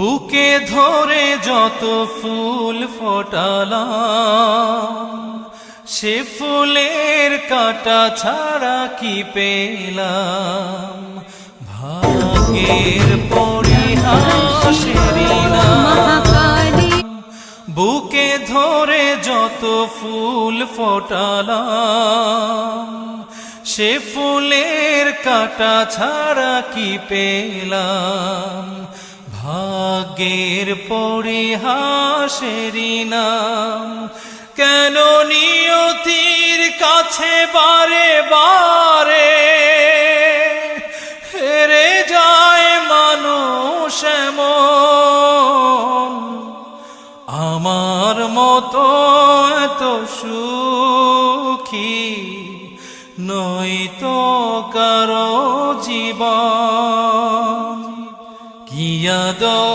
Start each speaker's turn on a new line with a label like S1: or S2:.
S1: বুকে ধরে যত ফুল ফোটালাম, সে ফুলের কাঁটা ছাড়া কি পেলাম। ভাগ্যের পরিহাসের নাম। বুকে ধরে যত ফুল ফোটালাম, সে ফুলের কাঁটা ছাড়া কি পেলাম। ভাগ্যের পরিহাসের নাম। কেন নিয়তির কাছে বারে বারে হেরে যায় মানুষ এমন। আমার মতো এত সুখী নয়তো কারো জীবন। কি আদর